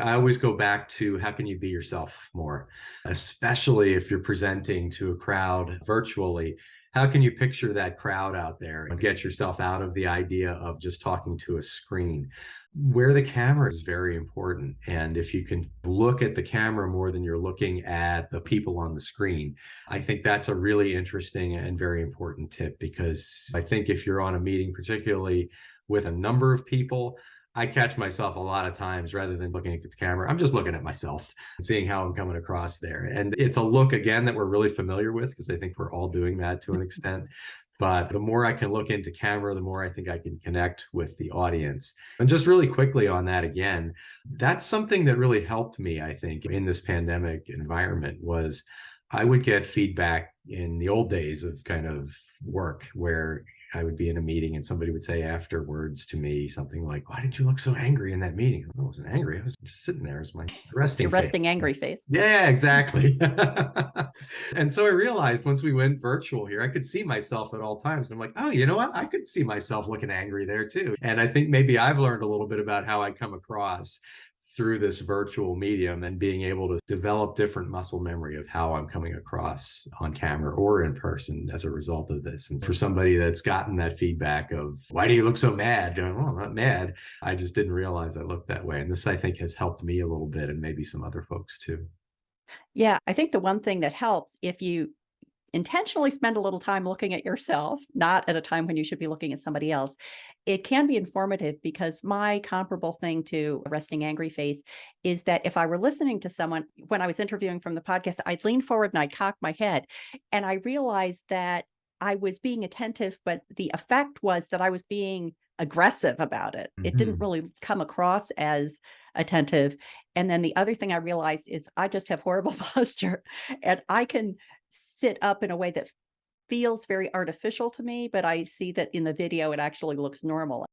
I always go back to how can you be yourself more, especially if you're presenting to a crowd virtually. How can you picture that crowd out there and get yourself out of the idea of just talking to a screen? Where the camera is very important. And if you can look at the camera more than you're looking at the people on the screen, I think that's a really interesting and very important tip, because I think if you're on a meeting, particularly with a number of people, I catch myself a lot of times, rather than looking at the camera, I'm just looking at myself and seeing how I'm coming across there. And it's a look, again, that we're really familiar with, because I think we're all doing that to an extent. But the more I can look into camera, the more I think I can connect with the audience. And just really quickly on that again, that's something that really helped me, I think, in this pandemic environment. Was I would get feedback in the old days of kind of work, where I would be in a meeting and somebody would say afterwards to me something like, "Why did you look so angry in that meeting?" I wasn't angry. I was just sitting there as my It's your resting face. resting angry face. Yeah, exactly. And so I realized once we went virtual here, I could see myself at all times. And I'm like, oh, you know what? I could see myself looking angry there too. And I think maybe I've learned a little bit about how I come across through this virtual medium, and being able to develop different muscle memory of how I'm coming across on camera or in person as a result of this. And for somebody that's gotten that feedback of, why do you look so mad? Oh, I'm not mad. I just didn't realize I looked that way. And this, I think, has helped me a little bit, and maybe some other folks too. Yeah, I think the one thing that helps, if you intentionally spend a little time looking at yourself, not at a time when you should be looking at somebody else, it can be informative, because my comparable thing to a resting angry face is that if I were listening to someone when I was interviewing from the podcast, I'd lean forward and I'd cock my head. And I realized that I was being attentive, but the effect was that I was being aggressive about it. It didn't Mhm. really come across as attentive. And then the other thing I realized is I just have horrible posture, and I can sit up in a way that feels very artificial to me, but I see that in the video, it actually looks normal.